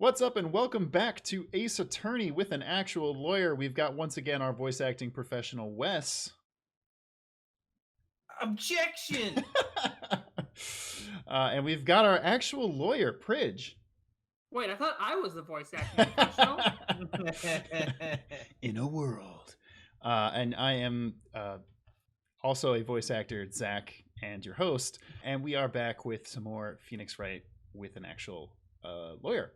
What's up and welcome back to Ace Attorney with an actual lawyer. We've got once again our voice acting professional, Wes. Objection! And we've got our actual lawyer, Pridge. Wait, I thought I was the voice acting professional. In a world. And I am also a voice actor, Zach, and your host. And we are back with some more Phoenix Wright with an actual lawyer.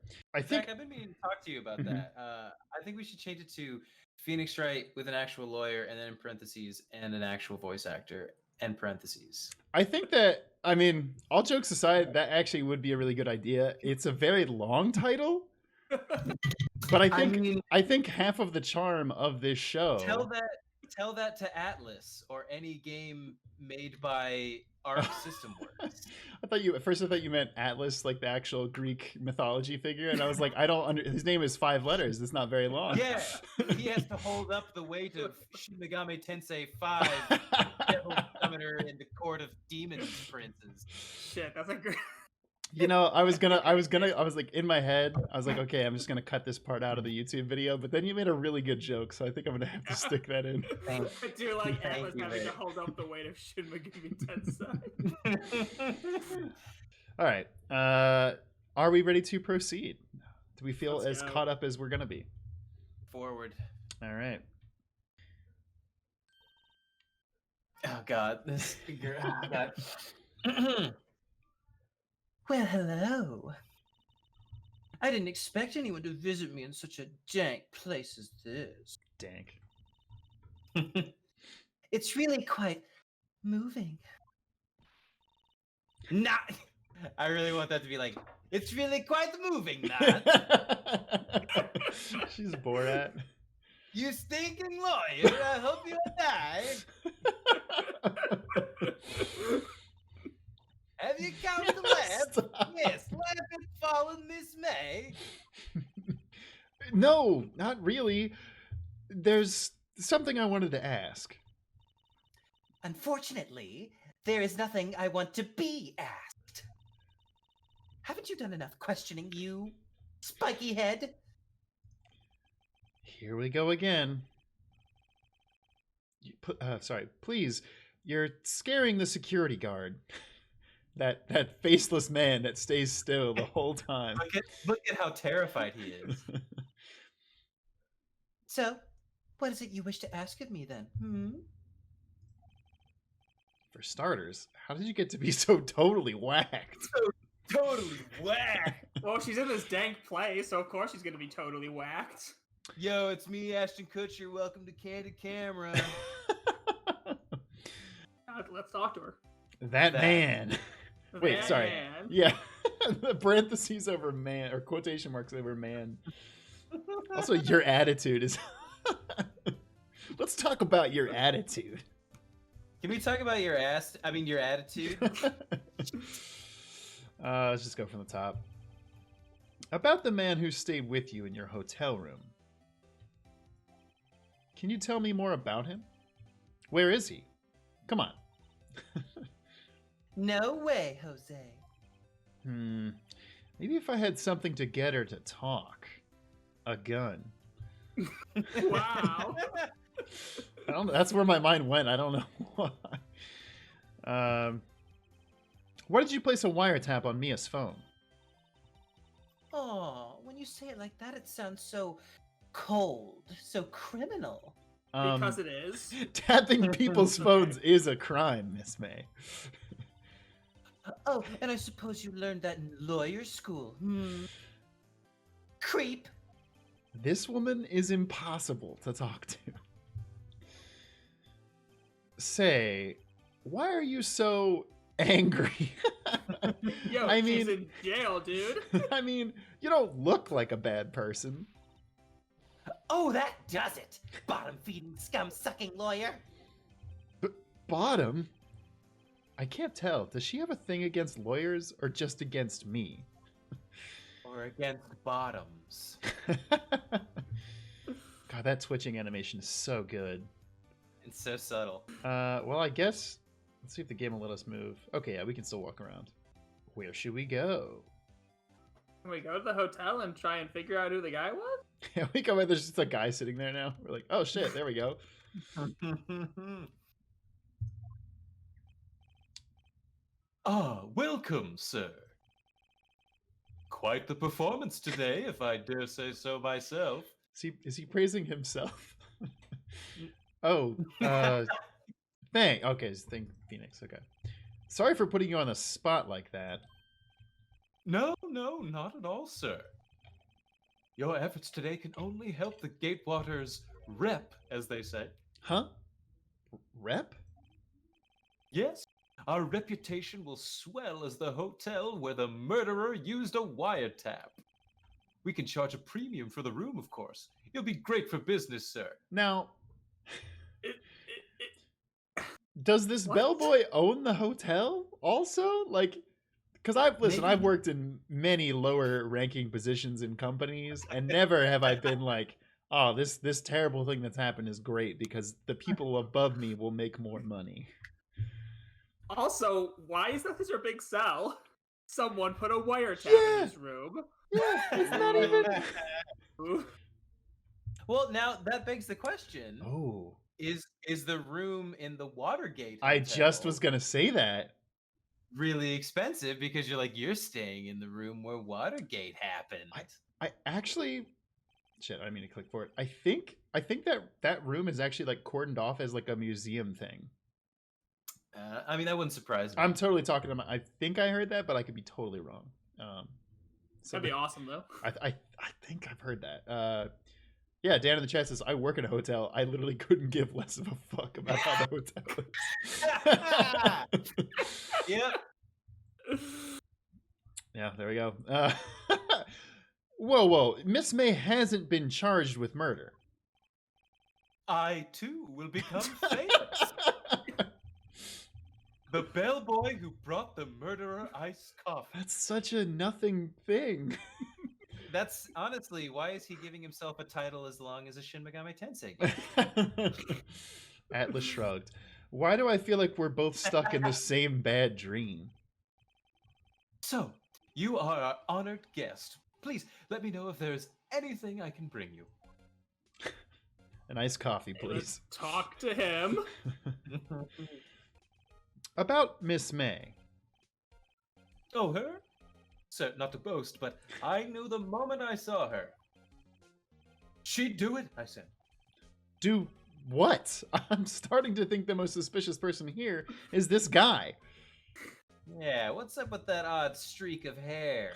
Zach, I've been meaning to talk to you about that. I think we should change it to Phoenix Wright with an actual lawyer, and then in parentheses, and an actual voice actor, and parentheses. I think that, I mean, all jokes aside, that actually would be a really good idea. It's a very long title, but I think half of the charm of this show. Tell that to Atlas or any game made by Arc System Works. I thought you meant Atlas, like the actual Greek mythology figure, and I was like, his name is 5 letters. It's not very long. Yeah, he has to hold up the weight of Shin Megami Tensei 5, Devil Summoner in the Court of Demon Princes. Shit, that's a great. You know, I was like in my head, I was like, okay, I'm just gonna cut this part out of the YouTube video, but then you made a really good joke, so I think I'm gonna have to stick that in. I do like Atlas having to hold up the weight of Shin Megami Tensei. All right, are we ready to proceed? Do we feel as caught up as we're gonna be? Forward. All right. Oh God, this figure. Oh God. Well, hello. I didn't expect anyone to visit me in such a dank place as this. Dank. It's really quite moving. Not. I really want that to be like, it's really quite moving, not. She's Borat. You stinking lawyer, I hope you die. Have you come to laugh? Stop. Yes, laugh at fallen Miss May. No, not really. There's something I wanted to ask. Unfortunately, there is nothing I want to be asked. Haven't you done enough questioning, you spiky head? Here we go again. Sorry, please. You're scaring the security guard. That faceless man that stays still the whole time. Look at how terrified he is. So, what is it you wish to ask of me then? For starters, how did you get to be so totally whacked? Totally whacked. Well, she's in this dank place, so of course she's gonna be totally whacked. Yo, it's me, Ashton Kutcher. Welcome to Candid Camera. Let's talk to her. That man. Wait, sorry. Man. Yeah. The parentheses over man, or quotation marks over man. Also, your attitude is... Let's talk about your attitude. Can we talk about your ass? I mean, your attitude? Let's just go from the top. About the man who stayed with you in your hotel room. Can you tell me more about him? Where is he? Come on. No way, Jose. Maybe if I had something to get her to talk. A gun. Wow. I don't know. That's where my mind went. I don't know why. Why did you place a wiretap on Mia's phone? Oh, when you say it like that, it sounds so cold, so criminal. Because it is. Tapping people's phones is a crime, Miss May. Oh, and I suppose you learned that in lawyer school. Creep. This woman is impossible to talk to. Say, why are you so angry? Yo, I she's mean, in jail, dude. I mean, you don't look like a bad person. Oh, that does it. Bottom-feeding, scum-sucking lawyer. Bottom? I can't tell. Does she have a thing against lawyers or just against me? Or against bottoms. God, that twitching animation is so good. It's so subtle. Well, I guess... Let's see if the game will let us move. Okay, yeah, we can still walk around. Where should we go? Can we go to the hotel and try and figure out who the guy was? Yeah, we come in. There's just a guy sitting there now. We're like, oh shit, there we go. Ah, welcome, sir. Quite the performance today, if I dare say so myself. Is he praising himself? Oh, okay, Phoenix. Okay, sorry for putting you on the spot like that. No, not at all, sir. Your efforts today can only help the Gatewaters rep, as they say. Huh? Rep? Yes, our reputation will swell as the hotel where the murderer used a wiretap. We can charge a premium for the room, of course. It'll be great for business, sir. Now, does this bellboy own the hotel also? Like, because I've worked in many lower ranking positions in companies, and never have I been like, oh, this terrible thing that's happened is great because the people above me will make more money. Also, why is that such a big sell? Someone put a wiretap in his room. Yeah, it's not even. Well, now that begs the question. Oh. Is the room in the Watergate hotel I just was going to say that. Really expensive because you're staying in the room where Watergate happened. I actually shit, I mean to click for it. I think that room is actually like cordoned off as like a museum thing. I mean, that wouldn't surprise me. I'm totally talking about. I think I heard that, but I could be totally wrong. That'd be awesome, though. I think I've heard that. Yeah, Dan in the chat says, I work in a hotel. I literally couldn't give less of a fuck about how the hotel is. Yep. Yeah, there we go. Whoa. Miss May hasn't been charged with murder. I, too, will become famous. The bellboy who brought the murderer iced coffee. That's such a nothing thing. That's honestly, why is he giving himself a title as long as a Shin Megami Tensei game? Atlas shrugged. Why do I feel like we're both stuck in the same bad dream? So, you are our honored guest. Please let me know if there's anything I can bring you. An iced coffee, please. Let's talk to him. About Miss May. Oh, her? Sir, not to boast, but I knew the moment I saw her. She'd do it, I said. Do what? I'm starting to think the most suspicious person here is this guy. Yeah, what's up with that odd streak of hair?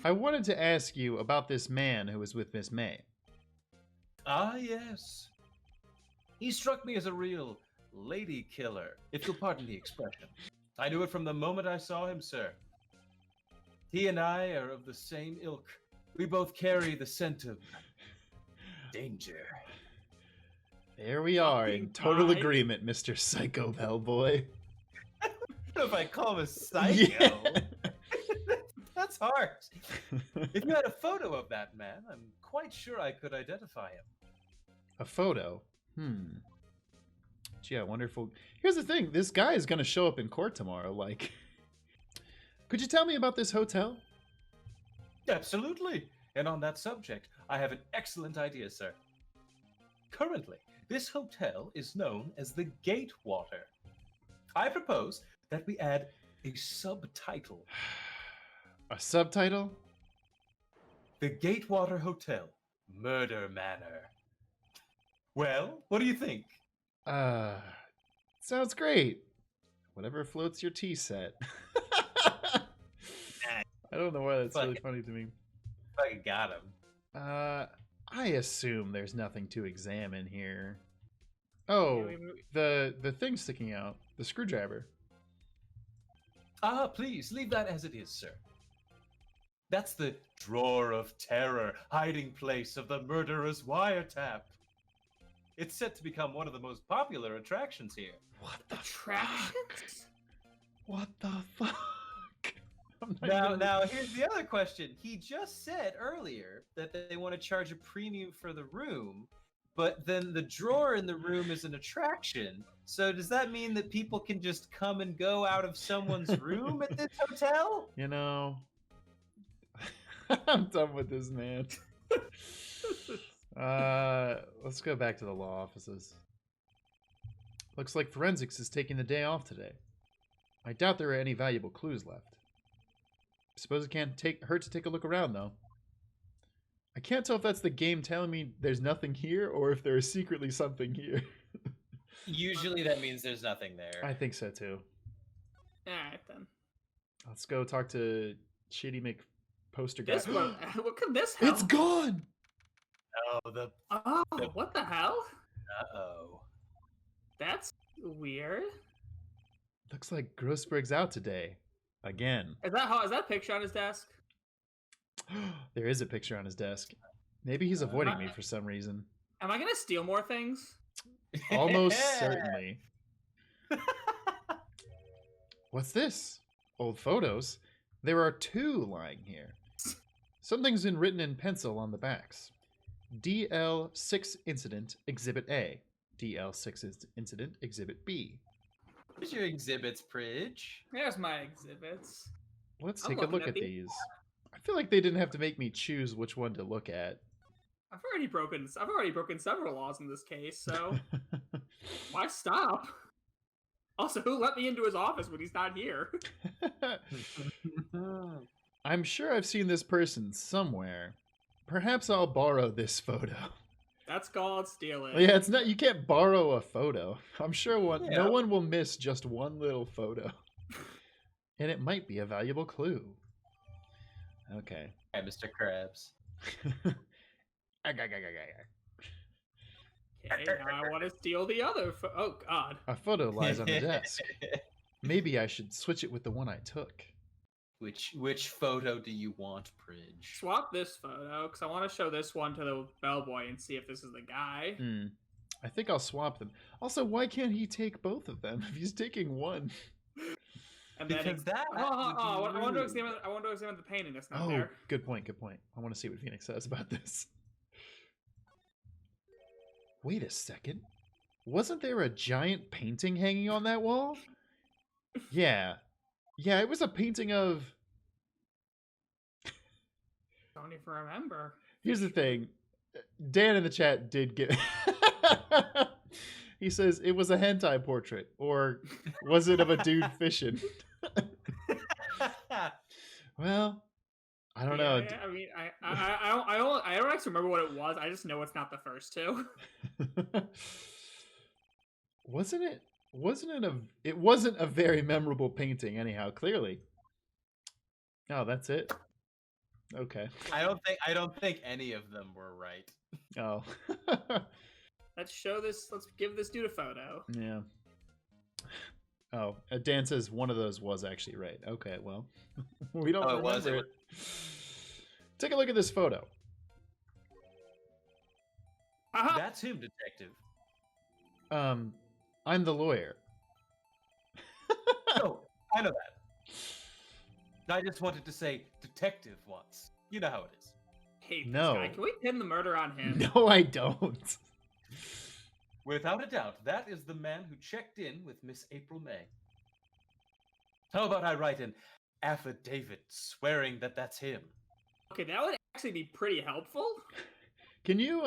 I wanted to ask you about this man who was with Miss May. Ah, yes. He struck me as a real lady killer, if you'll pardon the expression. I knew it from the moment I saw him, sir. He and I are of the same ilk. We both carry the scent of danger. There we are, in total agreement, Mr. Psycho Bellboy. I don't know if I call him a psycho. Yeah. That's harsh. If you had a photo of that man, I'm quite sure I could identify him. A photo? Gee, I wonder if we'll... Here's the thing, this guy is going to show up in court tomorrow, like... Could you tell me about this hotel? Absolutely. And on that subject, I have an excellent idea, sir. Currently, this hotel is known as the Gatewater. I propose that we add a subtitle. A subtitle? The Gatewater Hotel, Murder Manor. Well, what do you think? Sounds great. Whatever floats your tea set. I don't know why that's really funny to me. Fucking got him. I assume there's nothing to examine here. Oh, the thing sticking out. The screwdriver. Ah, please, leave that as it is, sir. That's the drawer of terror, hiding place of the murderer's wiretap. It's set to become one of the most popular attractions here. What the Attractions? What the fuck? Now, here's the other question. He just said earlier that they want to charge a premium for the room, but then the drawer in the room is an attraction. So does that mean that people can just come and go out of someone's room at this hotel? You know, I'm done with this man. Let's go back to the law offices. Looks like forensics is taking the day off today. I doubt there are any valuable clues left. Suppose it can't hurt to take a look around, though. I can't tell if that's the game telling me there's nothing here or if there is secretly something here. Usually that means there's nothing there. I think so, too. Alright, then. Let's go talk to Shitty McPoster guy. This one, what could this help? It's gone! Oh, what the hell? Uh-oh. That's weird. Looks like Grossberg's out today. Again. Is that a picture on his desk? There is a picture on his desk. Maybe he's avoiding me for some reason. Am I gonna steal more things? Almost certainly. What's this? Old photos? There are 2 lying here. Something's been written in pencil on the backs. DL6 Incident Exhibit A. DL6 Incident Exhibit B. Here's your exhibits, Pridge. There's my exhibits. Let's I'm take a looking look at at these. these. I feel like they didn't have to make me choose which one to look at. I've already broken several laws in this case, so why stop? Also, who let me into his office when he's not here? I'm sure I've seen this person somewhere. Perhaps I'll borrow this photo. That's called stealing. Yeah, it's not. You can't borrow a photo. I'm sure Yeah. no one will miss just one little photo, and it might be a valuable clue. Okay. Hi, Mr. Krabs. Okay, now I want to steal the other. Oh God. A photo lies on the desk. Maybe I should switch it with the one I took. Which photo do you want, Pridge? Swap this photo because I want to show this one to the bellboy and see if this is the guy. I think I'll swap them. Also, why can't he take both of them if he's taking one? And then Because that. I would be want to rude. examine. I want to examine the painting that's not Oh, there. good point. Good point. I want to see what Phoenix says about this. Wait a second. Wasn't there a giant painting hanging on that wall? Yeah. Yeah, it was a painting of... Don't even remember. Here's the thing. Dan in the chat did get... He says it was a hentai portrait, or was it of a dude fishing? Well, I don't know. I mean, I don't actually remember what it was. I just know it's not the first two. Wasn't it? It wasn't a very memorable painting, anyhow. Clearly. Oh, that's it. Okay. I don't think any of them were right. Oh. Let's give this dude a photo. Yeah. Oh, Dan says one of those was actually right. Okay, well, we don't remember it. Take a look at this photo. Uh-huh. That's him, detective. I'm the lawyer. Oh, I know that. I just wanted to say detective once. You know how it is. Hate No. this guy. Can we pin the murder on him? No, I don't. Without a doubt, that is the man who checked in with Miss April May. How about I write an affidavit swearing that that's him? Okay, that would actually be pretty helpful. Can you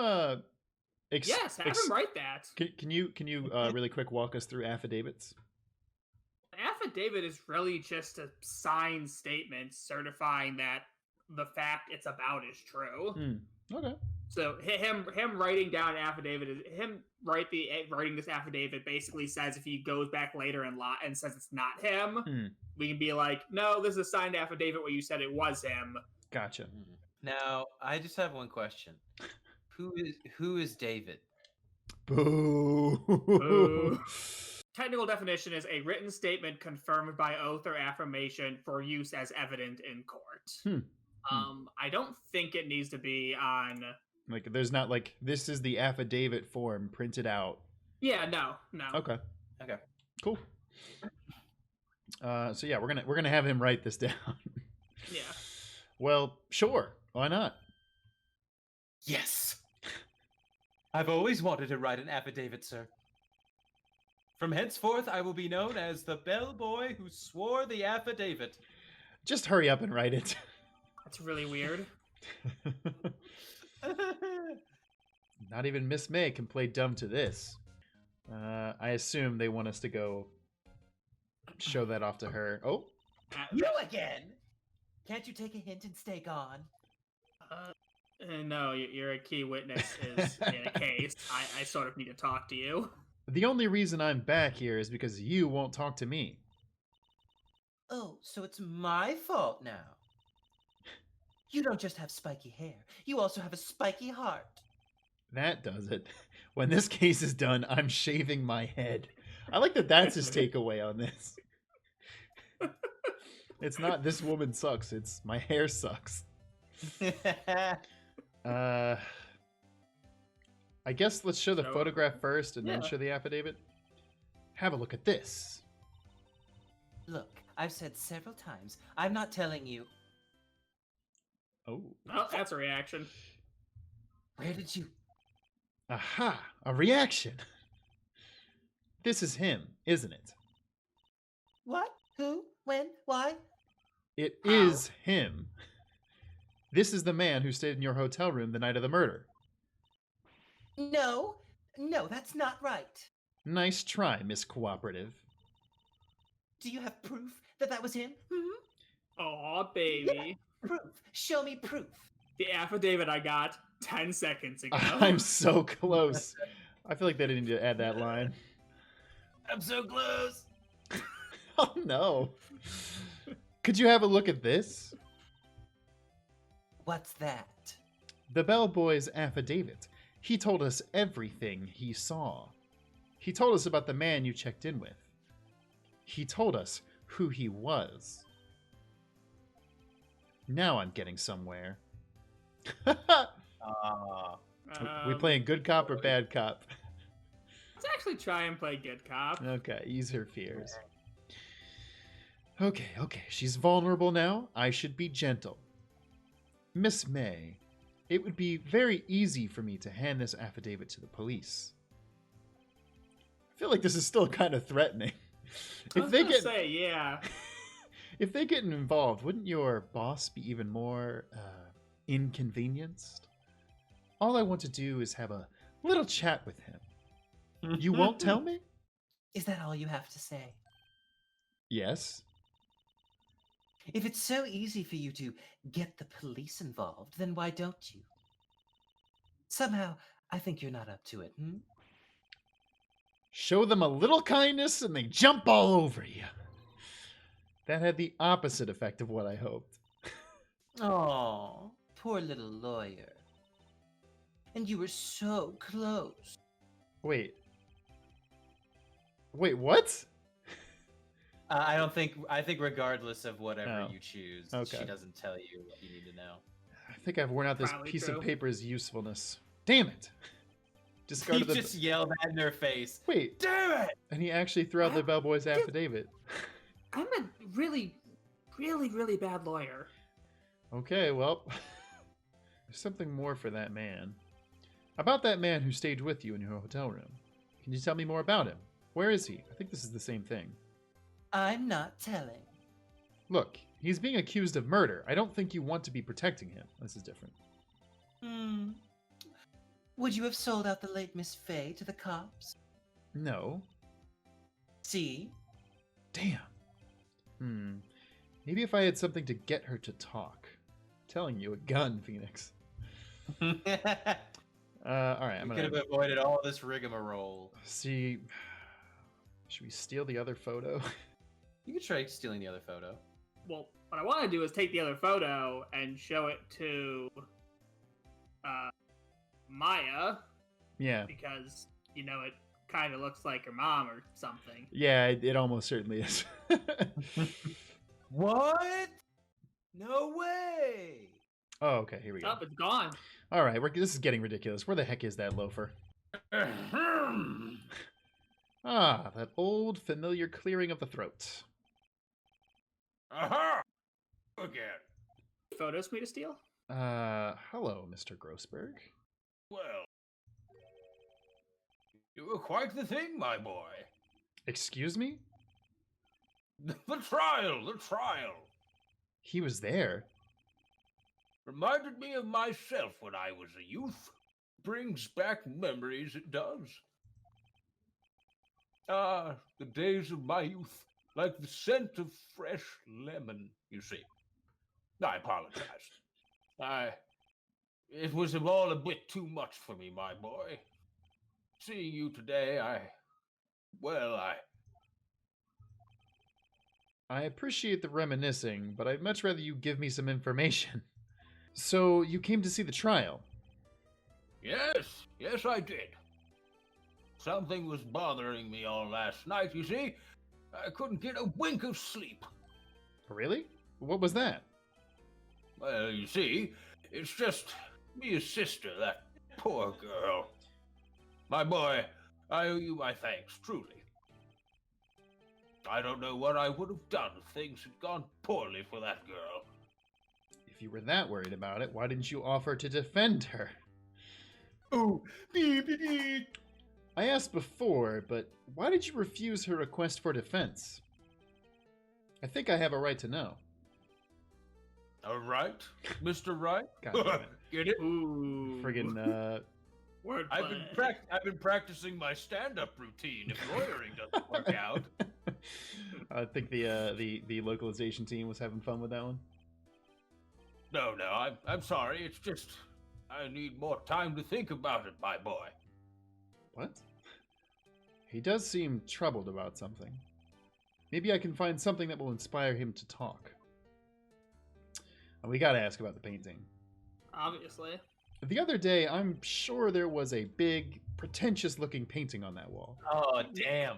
Yes, have him write that. Can you really quick walk us through affidavits? An affidavit is really just a signed statement certifying that the fact it's about is true. Okay. So him writing down an affidavit is writing this affidavit basically says if he goes back later and says it's not him, we can be like, no, this is a signed affidavit where you said it was him. Gotcha. Now, I just have one question. Who is David? Boo. Boo. Technical definition is a written statement confirmed by oath or affirmation for use as evident in court. I don't think it needs to be on. Like, there's not like this is the affidavit form printed out. Yeah, no. Okay. Okay. Cool. So yeah, we're gonna have him write this down. Yeah. Well, sure. Why not? Yes. I've always wanted to write an affidavit, sir. From henceforth, I will be known as the bellboy who swore the affidavit. Just hurry up and write it. That's really weird. Not even Miss May can play dumb to this. I assume they want us to go show that off to her. Oh, You again? Can't you take a hint and stay gone? No, you're a key witness is in a case. I sort of need to talk to you. the only reason I'm back here is because you won't talk to me. Oh, so it's my fault now. You don't just have spiky hair. You also have a spiky heart. That does it. When this case is done, I'm shaving my head. I like that that's his takeaway on this. It's not this woman sucks, it's my hair sucks. I guess let's show the photograph first and then show the affidavit. Have a look at this. Look, I've said several times, I'm not telling you. Oh. Oh, that's a reaction. Where did you... Aha! A reaction! This is him, isn't it? What? Who? When? Why? It is him. This is the man who stayed in your hotel room the night of the murder. No, that's not right. Nice try, Miss Cooperative. Do you have proof that that was him? Hmm? Aw, baby. Proof. Show me proof. The affidavit I got 10 seconds ago. I'm so close. I feel like they didn't need to add that line. I'm so close. Oh no. Could you have a look at this? What's that? The bellboy's affidavit. He told us everything he saw. He told us about the man you checked in with. He told us who he was. Now I'm getting somewhere. We playing good cop or bad cop? Let's actually try and play good cop. Okay, ease her fears. Okay, she's vulnerable now. I should be gentle. Miss May, it would be very easy for me to hand this affidavit to the police. I feel like this is still kind of threatening. If they get involved, wouldn't your boss be even more inconvenienced? All I want to do is have a little chat with him. You won't tell me? Is that all you have to say? Yes. If it's so easy for you to get the police involved, then why don't you? Somehow, I think you're not up to it, hmm? Show them a little kindness and they jump all over you. That had the opposite effect of what I hoped. Oh, poor little lawyer. And you were so close. Wait, what? I think regardless of whatever you choose, okay. she doesn't tell you what you need to know. I think I've worn out this Probably piece true. of paper's usefulness. Damn it. He Discarded the... just yelled that in her face. Wait. Damn it! And he actually threw out the bellboy's affidavit. I'm a really, really, really bad lawyer. Okay, well, there's something more for that man. About that man who stayed with you in your hotel room. Can you tell me more about him? Where is he? I think this is the same thing. I'm not telling. Look, he's being accused of murder. I don't think you want to be protecting him. This is different. Would you have sold out the late Miss Fay to the cops? No. See? Damn. Maybe if I had something to get her to talk. I'm telling you, a gun, Phoenix. All right, I'm could have avoided all this rigmarole. see. Should we steal the other photo? You could try stealing the other photo. Well, what I want to do is take the other photo and show it to Maya. Yeah. Because, you know, it kind of looks like her mom or something. Yeah, it almost certainly is. What? No way! Oh, okay, here we go. Oh, it's gone. All right, this is getting ridiculous. Where the heck is that loafer? Ah, that old familiar clearing of the throat. Aha! Again. Photos for me to steal? Hello, Mr. Grossberg. Well, you were quite the thing, my boy. Excuse me? The trial. He was there. Reminded me of myself when I was a youth. Brings back memories, it does. Ah, the days of my youth, like the scent of fresh lemon, you see. I apologize. It was all a bit too much for me, my boy. Seeing you today, I appreciate the reminiscing, but I'd much rather you give me some information. So, you came to see the trial? Yes, I did. Something was bothering me all last night, you see. I couldn't get a wink of sleep. Really? What was that? Well, you see, it's just Mia's sister, that poor girl. My boy, I owe you my thanks, truly. I don't know what I would have done if things had gone poorly for that girl. If you were that worried about it, why didn't you offer to defend her? Oh, beep, beep, beep. I asked before, but why did you refuse her request for defense? I think I have a right to know. All right, Mr. Wright. God damn it. Get it? Ooh. Friggin', Wordplay. I've been practicing my stand-up routine. If lawyering doesn't work out, I think the localization team was having fun with that one. no, I'm sorry. It's just I need more time to think about it, my boy. What? He does seem troubled about something. Maybe I can find something that will inspire him to talk. And we gotta ask about the painting. Obviously. The other day, I'm sure there was a big, pretentious-looking painting on that wall. Oh, damn.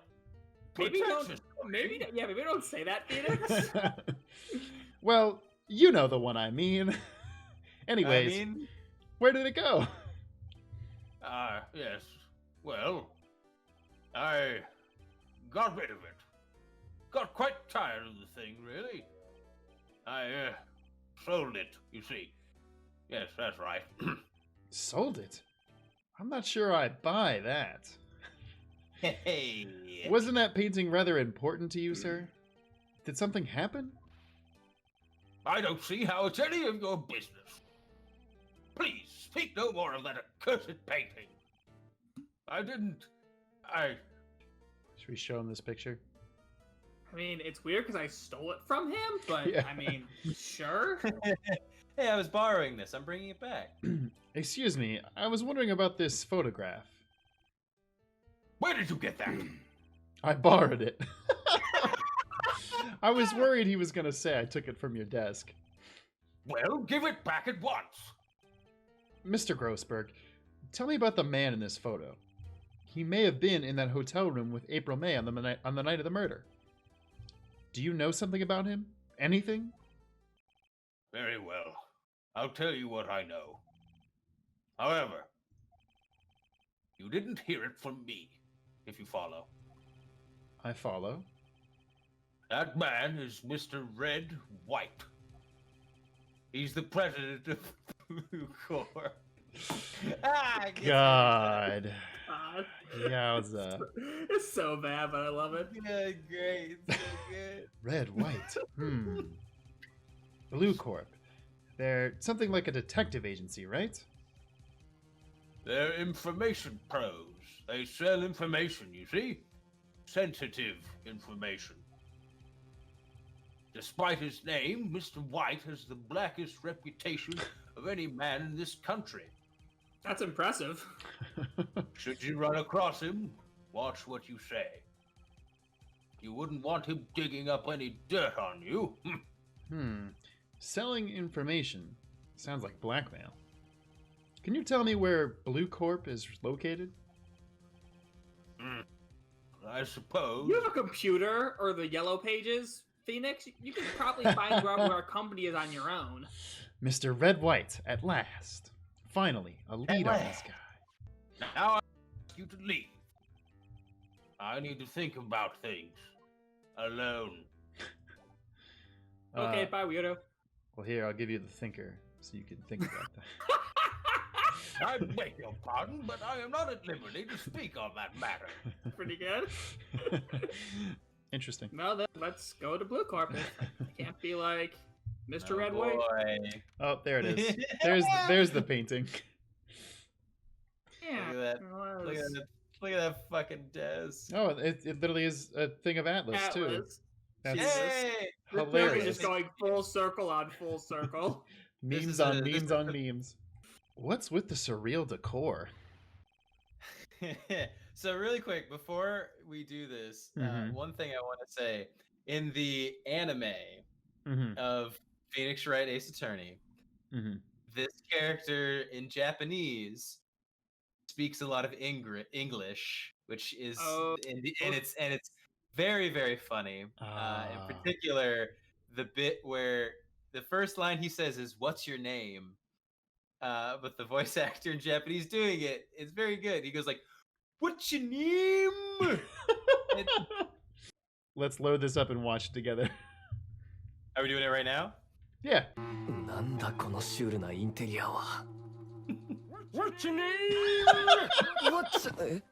Maybe don't say that, Phoenix. Well, you know the one I mean. Anyways, where did it go? Yes. Well, I got rid of it. Got quite tired of the thing, really. I sold it, you see. Yes, that's right. Sold it? I'm not sure I buy that. Hey. Wasn't that painting rather important to you, sir? Did something happen? I don't see how it's any of your business. Please, speak no more of that accursed painting. Should we show him this picture? I mean, it's weird because I stole it from him, but Yeah. I mean, sure. Hey, I was borrowing this. I'm bringing it back. Excuse me, I was wondering about this photograph. Where did you get that? I borrowed it. I was worried he was going to say I took it from your desk. Well, give it back at once. Mr. Grossberg, tell me about the man in this photo. He may have been in that hotel room with April May on the night of the murder. Do you know something about him? Anything? Very well. I'll tell you what I know. However, you didn't hear it from me, if you follow. I follow. That man is Mr. Red White. He's the president of Bluecorp. God. Yowza. It's so bad, but I love it. Yeah, great. It's so good. Red, white. Bluecorp. They're something like a detective agency, right? They're information pros. They sell information, you see? Sensitive information. Despite his name, Mr. White has the blackest reputation of any man in this country. That's impressive. Should you run across him, watch what you say. You wouldn't want him digging up any dirt on you. Selling information. Sounds like blackmail. Can you tell me where Bluecorp is located? I suppose. You have a computer or the yellow pages, Phoenix? You can probably find where our company is on your own. Mr. Red White, at last. Finally, a lead on this guy. Now I ask you to leave. I need to think about things. Alone. Okay, bye, weirdo. Well, here, I'll give you the thinker, so you can think about that. I beg your pardon, but I am not at liberty to speak on that matter. Pretty good. Interesting. Well, then let's go to Bluecorp. I can't be like, Mr. Oh, Redway. boy. Oh, there it is. There's the painting. Yeah. Look at that. it was Look at that fucking Des. Oh, it literally is a thing of Atlas, too. Atlas. That's Jesus. Yay! This book hilarious. is just going full circle on full circle. Memes on memes on memes. What's with the surreal decor? So really quick, before we do this, Mhm. one thing I want to say. In the anime Mm-hmm. of Phoenix Wright Ace Attorney, Mm-hmm. this character in Japanese speaks a lot of English, which is and it's very, very funny. In particular, the bit where the first line he says is "What's your name?" But the voice actor in Japanese doing it is very good. He goes like, "What's your name?" Let's load this up and watch it together. Are we doing it right now? Yeah. なんだこのシュールなインテリアは。 What's your name? What's え？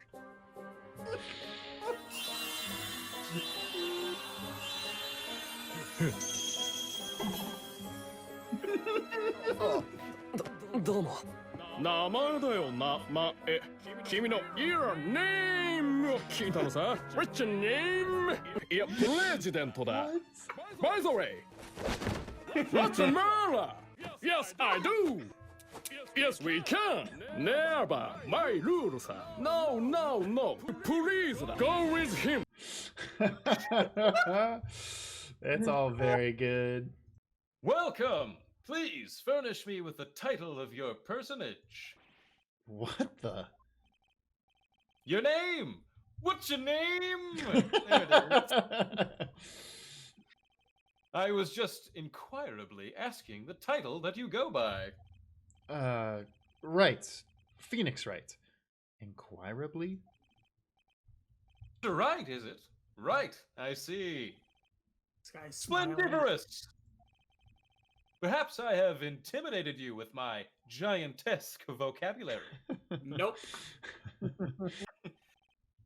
どうも。名前だよ、名前。君の Your name を聞いたのさ。What's your name? いや、プレジデントだ。By the way, what's a murder? Yes, I do. Yes, we can. Never. My rule, sir. No, no, no. Please, go with him. It's all very good. Welcome. Please furnish me with the title of your personage. What the? Your name. What's your name? There it is. I was just inquirably asking the title that you go by. Right. Phoenix Wright. Inquirably? Right, is it? Right, I see. This guy's smiling. Splendiferous! Perhaps I have intimidated you with my giantesque vocabulary. Nope.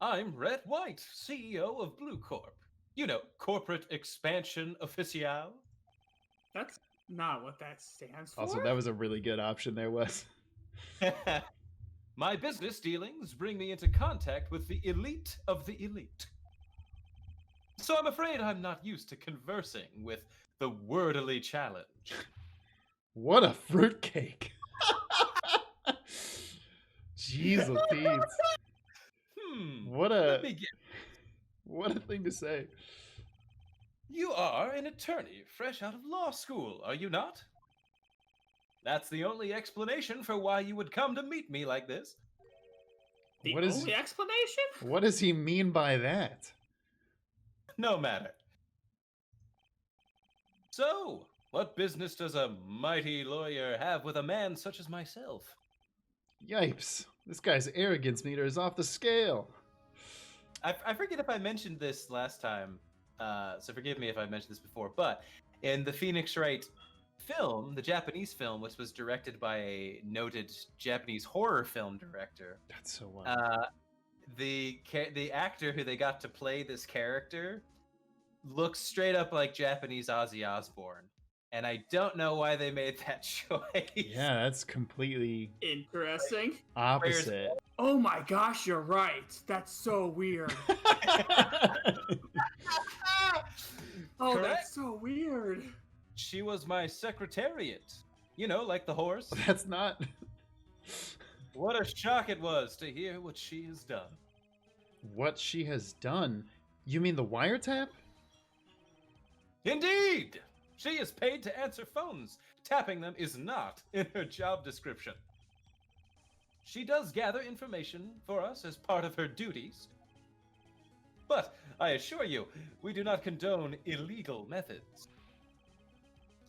I'm Rhett White, CEO of Bluecorp. You know, corporate expansion official. That's not what that stands for. Also, that was a really good option there, Wes. My business dealings bring me into contact with the elite of the elite. So I'm afraid I'm not used to conversing with the wordily challenged. What a fruitcake. Jeez Louise. What Let me get. what a thing to say. You are an attorney fresh out of law school, are you not? That's the only explanation for why you would come to meet me like this. The What is- only explanation? What does he mean by that? No matter. So, what business does a mighty lawyer have with a man such as myself? Yipes. This guy's arrogance meter is off the scale. I forget if I mentioned this last time, so forgive me if I mentioned this before, but in the Phoenix Wright film, the Japanese film, which was directed by a noted Japanese horror film director, That's so wild. the actor who they got to play this character looks straight up like Japanese Ozzy Osbourne, and I don't know why they made that choice. Yeah, that's completely Interesting. opposite. Oh my gosh, you're right. That's so weird. Oh, Correct. that's so weird. She was my secretariat. You know, like the horse. That's not. What a shock it was to hear what she has done. What she has done? You mean the wiretap? Indeed! She is paid to answer phones. Tapping them is not in her job description. She does gather information for us as part of her duties. But I assure you, we do not condone illegal methods.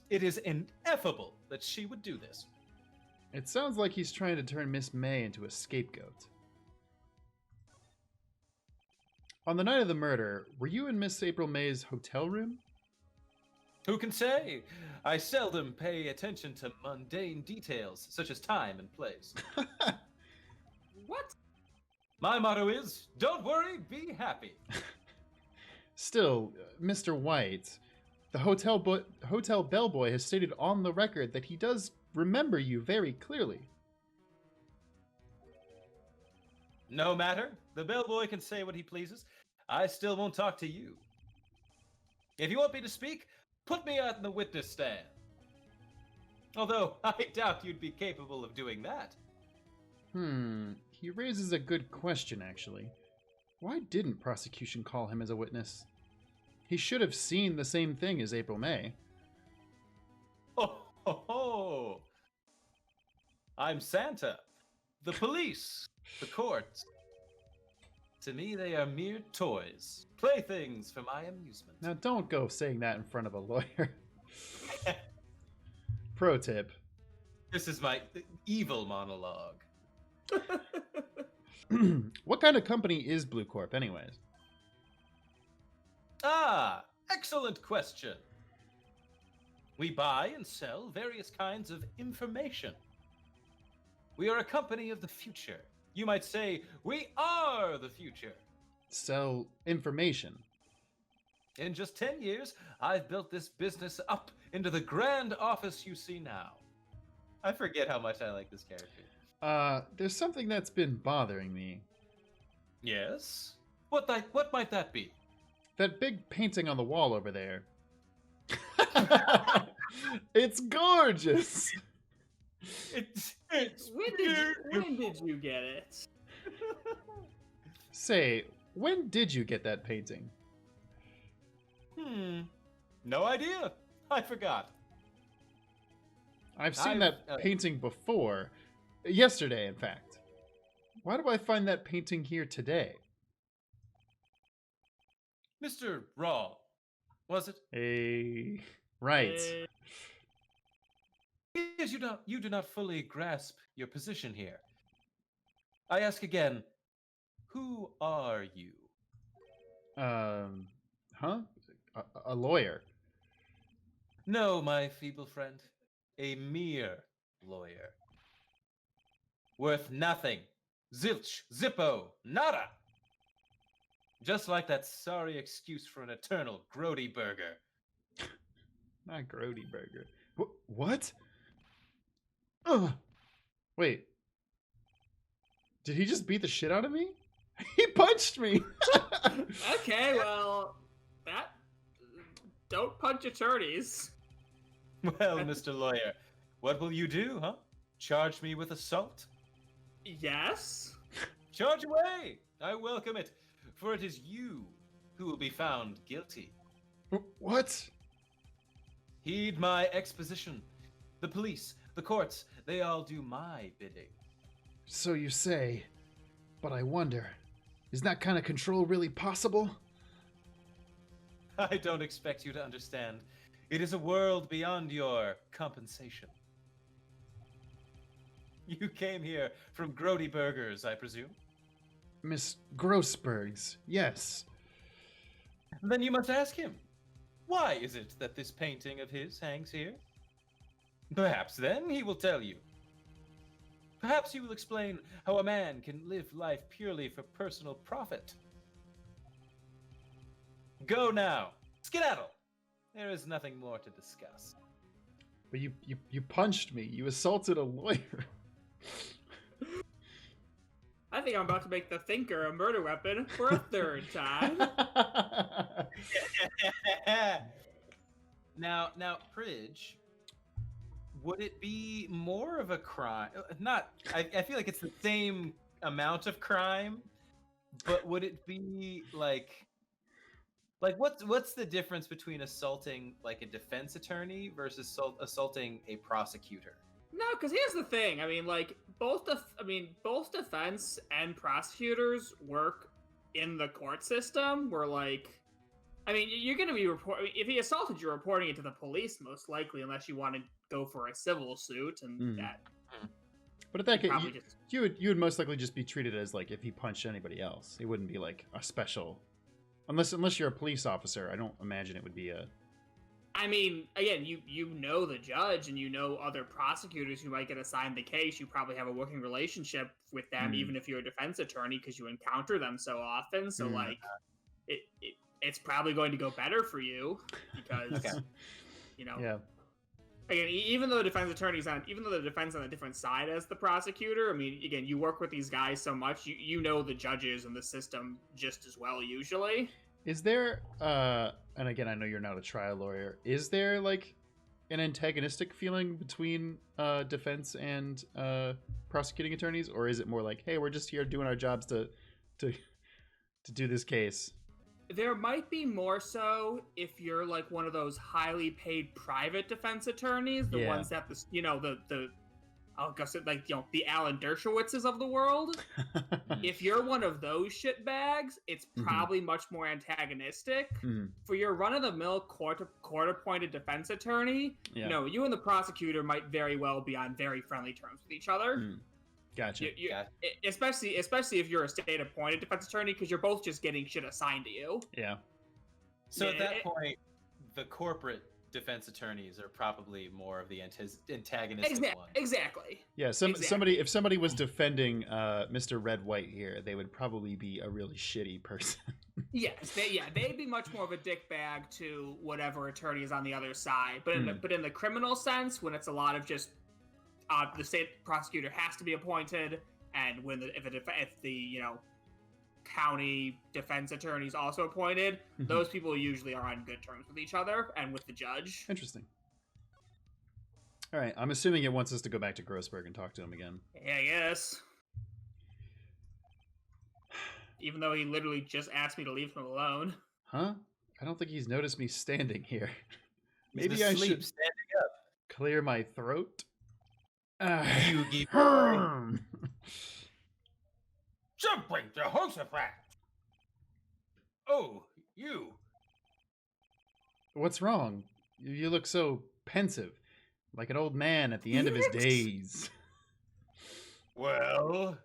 It is ineffable that she would do this. It sounds like he's trying to turn Miss May into a scapegoat. On the night of the murder, were you in Miss April May's hotel room? Who can say? I seldom pay attention to mundane details, such as time and place. What? My motto is, don't worry, be happy. Still, Mr. White, The hotel bellboy has stated on the record that he does remember you very clearly. No matter. The bellboy can say what he pleases. I still won't talk to you. If you want me to speak, put me on the witness stand. Although, I doubt you'd be capable of doing that. He raises a good question, actually. Why didn't prosecution call him as a witness? He should have seen the same thing as April May. Oh. I'm Santa. The police. The court. To me, they are mere toys. Playthings for my amusement. Now, don't go saying that in front of a lawyer. Pro tip. This is my evil monologue. What kind of company is Bluecorp, anyways? Ah, excellent question. We buy and sell various kinds of information. We are a company of the future. You might say, we are the future. Sell information. In just 10 years, I've built this business up into the grand office you see now. I forget how much I like this character. There's something that's been bothering me. Yes? What might that be? That big painting on the wall over there. It's gorgeous! It's When did you get it? Say, when did you get that painting? No idea. I forgot. I've seen that painting before. Yesterday, in fact. Why do I find that painting here today? Mr. Raw, was it? Right. Yes, you do not fully grasp your position here. I ask again, who are you? Huh? A lawyer. No, my feeble friend. A mere lawyer. Worth nothing. Zilch, zippo, nada. Just like that sorry excuse for an eternal Grody burger. Not Grody burger. What? Ugh. Wait. Did he just beat the shit out of me? He punched me! Okay, well, that... Don't punch attorneys. Well, Mr. Lawyer, what will you do, huh? Charge me with assault? Yes? Charge away! I welcome it, for it is you who will be found guilty. What? Heed my exposition. The police, the courts, they all do my bidding. So you say, but I wonder, is that kind of control really possible? I don't expect you to understand. It is a world beyond your compensation. You came here from Grody Burgers, I presume? Miss Grossberg's, yes. Then you must ask him. Why is it that this painting of his hangs here? Perhaps then he will tell you. Perhaps he will explain how a man can live life purely for personal profit. Go now. Skedaddle. There is nothing more to discuss. But you punched me. You assaulted a lawyer. I think I'm about to make the Thinker a murder weapon for a third time. Now, Pridge, would it be more of a crime? I feel like it's the same amount of crime, but would it be like what's the difference between assaulting like a defense attorney versus assaulting a prosecutor? No, because here's the thing. I mean, like both defense and prosecutors work in the court system. Where like, I mean, you're going to be if he assaulted, you're reporting it to the police most likely, unless you want to go for a civil suit, and that. But at that case, you would most likely just be treated as like if he punched anybody else. It wouldn't be like a special, unless you're a police officer. I don't imagine it would be a. I mean, again, you know the judge and you know other prosecutors who might get assigned the case. You probably have a working relationship with them, even if you're a defense attorney, because you encounter them so often. So, like, it's probably going to go better for you because, you know, again, even though the defense attorney's on, even though the defense on a different side as the prosecutor, I mean, again, you work with these guys so much, you know the judges and the system just as well usually. Is there, and again, I know you're not a trial lawyer, is there like an antagonistic feeling between defense and prosecuting attorneys, or is it more like, hey, we're just here doing our jobs to do this case? There might be more so if you're like one of those highly paid private defense attorneys, the ones that I'll guess it like, you know, the Alan Dershowitzes of the world. If you're one of those shitbags, it's probably much more antagonistic. For your run-of-the-mill court-appointed defense attorney, you know, you and the prosecutor might very well be on very friendly terms with each other. Gotcha. Especially if you're a state-appointed defense attorney, because you're both just getting shit assigned to you. Yeah. So at that point, the corporate defense attorneys are probably more of the antagonistic one. Exactly. Yeah. If somebody was defending Mr. Red White here, they would probably be a really shitty person. Yes. They'd be much more of a dickbag to whatever attorney is on the other side. But in the criminal sense, when it's a lot of just the state prosecutor has to be appointed, and if the you know county defense attorney is also appointed, those people usually are on good terms with each other and with the judge. Interesting. All right, I'm assuming it wants us to go back to Grossberg and talk to him again. Yeah, I guess. Even though he literally just asked me to leave him alone. Huh? I don't think he's noticed me standing here. He's Maybe I should standing up. clear my throat. Jumping Jehoshaphat! Oh, you. What's wrong? You look so pensive, like an old man at the end of his days. Well,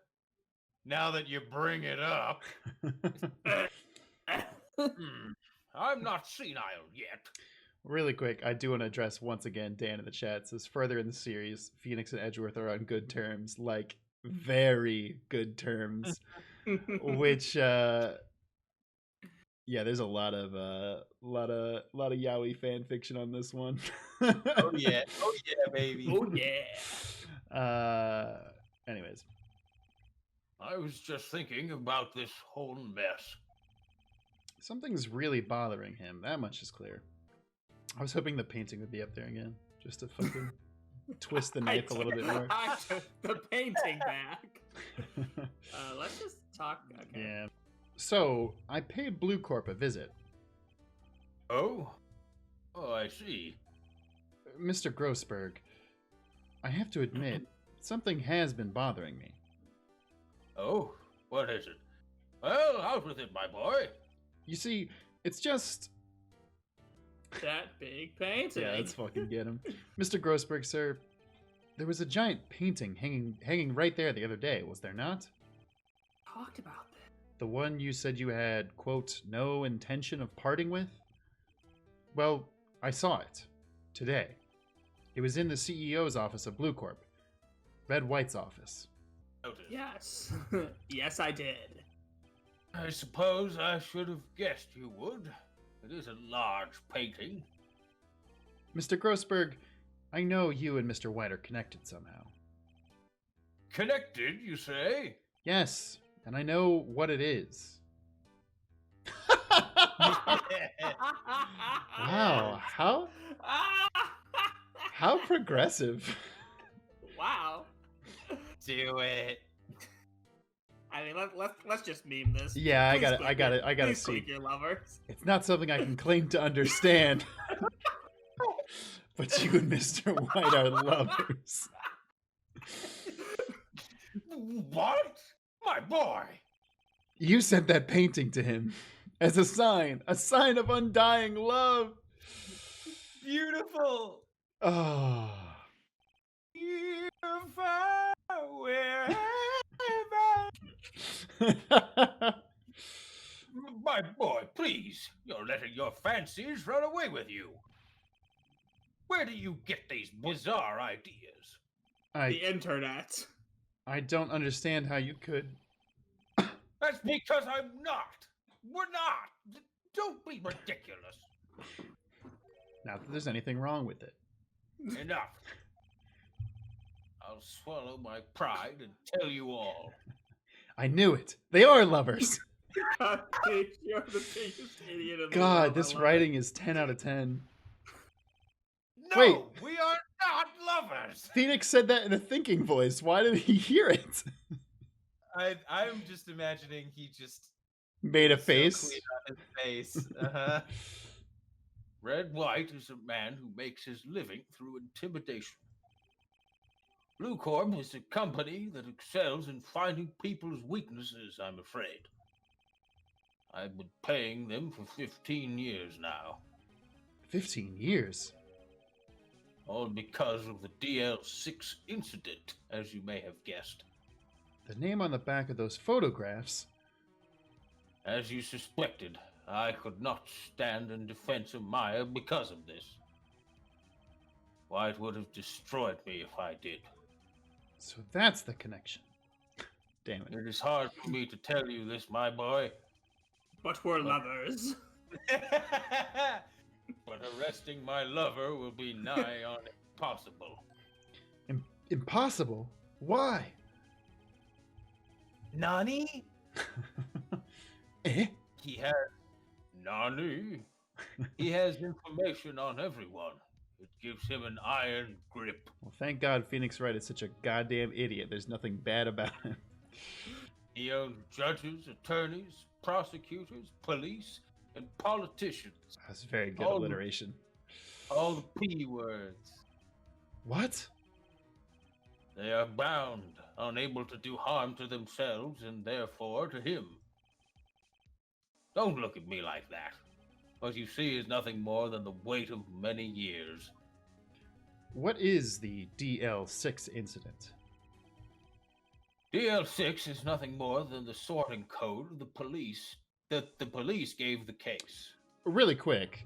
now that you bring it up, I'm not senile yet. Really quick, I do want to address once again, Dan in the chat says, further in the series, Phoenix and Edgeworth are on good terms, like very good terms, which, yeah, there's a lot of yaoi fan fiction on this one. Oh yeah, baby. Oh yeah. Anyways. I was just thinking about this whole mess. Something's really bothering him. That much is clear. I was hoping the painting would be up there again, just to fucking twist the knife a little bit more. I took the painting back. Let's just talk. Okay. Yeah. So, I paid Bluecorp a visit. Oh, I see. Mr. Grossberg, I have to admit, something has been bothering me. Oh, what is it? Well, out with it, my boy. You see, it's just... That big painting. Yeah, let's fucking get him. Mr. Grossberg, sir, there was a giant painting hanging right there the other day, was there not? Talked about that. The one you said you had, quote, no intention of parting with? Well, I saw it. Today. It was in the CEO's office of Bluecorp. Red White's office. Noted. Yes. Yes, I did. I suppose I should have guessed you would. It is a large painting. Mr. Grossberg, I know you and Mr. White are connected somehow. Connected, you say? Yes, and I know what it is. Wow, how progressive. Wow. Do it. I mean, let's just meme this. Yeah, Please I gotta please see. click your lovers. It's not something I can claim to understand. But you and Mr. White are lovers. What? My boy! You sent that painting to him as a sign of undying love. Beautiful. Oh. If I were My boy, please. You're letting your fancies run away with you. Where do you get these bizarre ideas? The internet. I don't understand how you could. That's because I'm not. We're not. Don't be ridiculous. Not that there's anything wrong with it. Enough. I'll swallow my pride and tell you all. I knew it. They are lovers. God, Phoenix, you're the biggest idiot in the God, world. this I love writing is 10 out of 10. No, Wait. we are not lovers. Phoenix said that in a thinking voice. Why did he hear it? I'm just imagining he just Made a so face. clean on his face. Uh-huh. Red White is a man who makes his living through intimidation. Bluecorp is a company that excels in finding people's weaknesses, I'm afraid. I've been paying them for 15 years now. 15 years. All because of the DL6 incident, as you may have guessed. The name on the back of those photographs. As you suspected, I could not stand in defense of Maya because of this. White would have destroyed me if I did. So that's the connection. Damn it. It is hard for me to tell you this, my boy, But we're lovers. but arresting my lover will be nigh on impossible. Impossible? Why? Nani? Eh? He has... Nani? He has information on everyone. It gives him an iron grip. Well, thank God Phoenix Wright is such a goddamn idiot. There's nothing bad about him. He owns judges, attorneys, prosecutors, police, and politicians. That's very good All- alliteration. All the P words. What? They are bound, unable to do harm to themselves and therefore to him. Don't look at me like that. What you see is nothing more than the weight of many years. What is the DL6 incident? DL6 is nothing more than the sorting code of the police that the police gave the case. Really quick,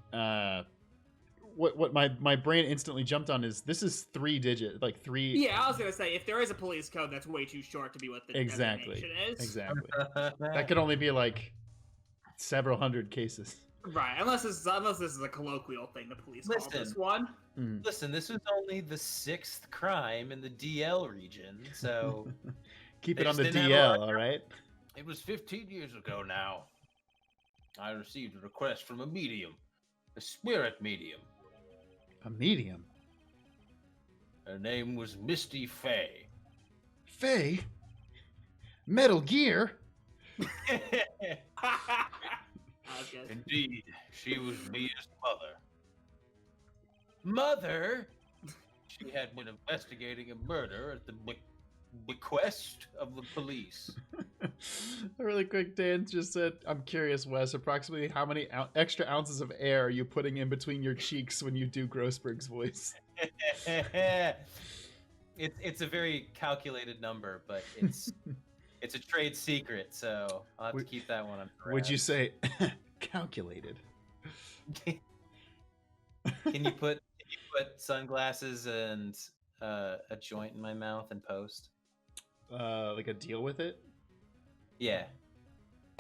what my brain instantly jumped on is this is 3 digit, like 3. Yeah, I was gonna say if there is a police code, that's way too short to be what the Exactly. designation is. Exactly. That could only be like several hundred cases. Right, unless this is a colloquial thing the police call this Listen. one. Mm. Listen, this was only the 6th crime in the DL region, so Keep They it on just the didn't have a DL, all right? It was 15 years ago now. I received a request from a medium, a spirit medium. A medium. Her name was Misty Fay. Faye? Metal Gear? That was good. Indeed, she was Mia's mother. Mother. She had been investigating a murder at the bequest of the police. Really quick, Dan just said, I'm curious, Wes, approximately how many extra ounces of air are you putting in between your cheeks when you do Grossberg's voice? It's a very calculated number, but it's a trade secret, so I'll have to keep that one on. Would you say calculated? Can you put sunglasses and a joint in my mouth and post? Like a deal with it? Yeah.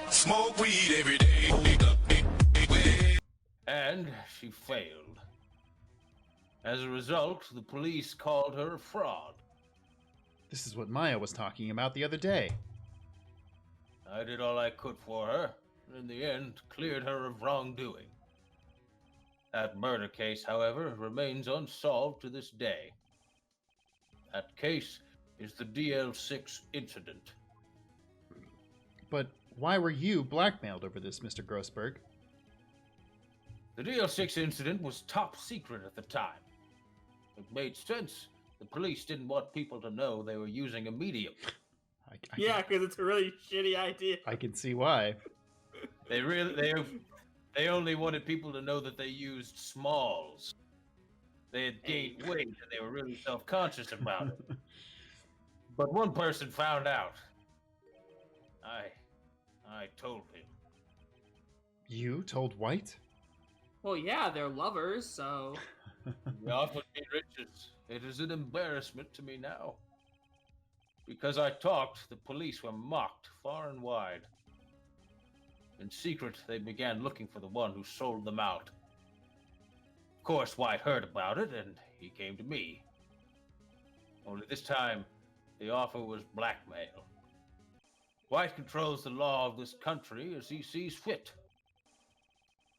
Smoke weed every day. And she failed. As a result, the police called her a fraud. This is what Maya was talking about the other day. I did all I could for her, and in the end, cleared her of wrongdoing. That murder case, however, remains unsolved to this day. That case is the DL6 incident. But why were you blackmailed over this, Mr. Grossberg? The DL6 incident was top secret at the time. It made sense. The police didn't want people to know they were using a medium. Yeah, because it's a really shitty idea. I can see why. They only wanted people to know that they used smalls. They had gained weight and they were really self-conscious about it. But one person found out. I told him. You told White? Well, yeah, they're lovers, so He offered me riches. It is an embarrassment to me now. Because I talked, the police were mocked far and wide. In secret, they began looking for the one who sold them out. Of course, White heard about it, and he came to me. Only this time, the offer was blackmail. White controls the law of this country as he sees fit.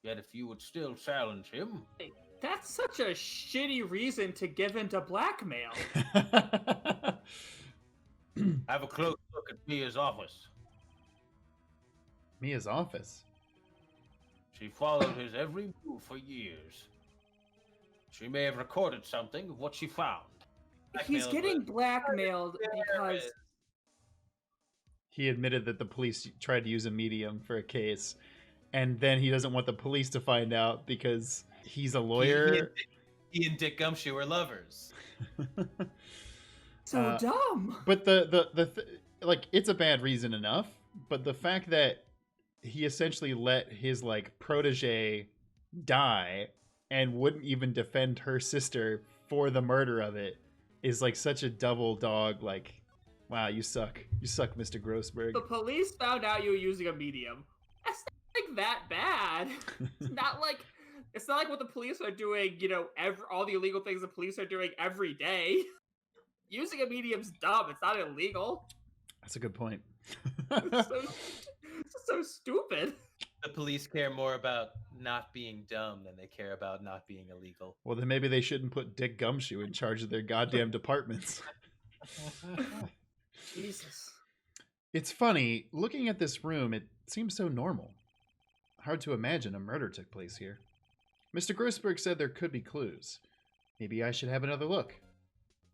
Yet if you would still challenge him... That's such a shitty reason to give in to blackmail. Have a close look at Mia's office. Mia's office? She followed his every move for years. She may have recorded something of what she found. He's getting blackmailed because... He admitted that the police tried to use a medium for a case, and then he doesn't want the police to find out because he's a lawyer. He and Dick Gumshoe are lovers. So dumb. But like, it's a bad reason enough, but the fact that he essentially let his like protege die and wouldn't even defend her sister for the murder of it is like such a double dog. Like, wow, you suck, Mr. Grossberg. The police found out you were using a medium. That's not like that bad. It's not like what the police are doing, you know, all the illegal things the police are doing every day. Using a medium's dumb. It's not illegal. That's a good point. It's so stupid. The police care more about not being dumb than they care about not being illegal. Well, then maybe they shouldn't put Dick Gumshoe in charge of their goddamn departments. Jesus. It's funny, looking at this room, it seems so normal. Hard to imagine a murder took place here. Mr. Grossberg said there could be clues. Maybe I should have another look.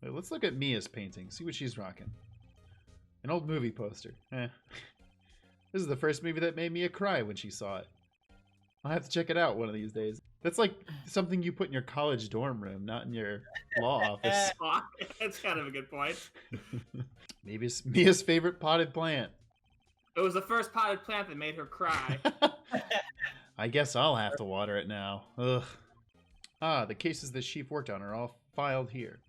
Well, let's look at Mia's painting, see what she's rocking. An old movie poster. This is the first movie that made Mia cry when she saw it. I'll have to check it out one of these days. That's like something you put in your college dorm room, not in your law office. That's kind of a good point. Maybe it's Mia's favorite potted plant. It was the first potted plant that made her cry. I guess I'll have to water it now. Ugh. Ah, the cases that Chief worked on are all filed here.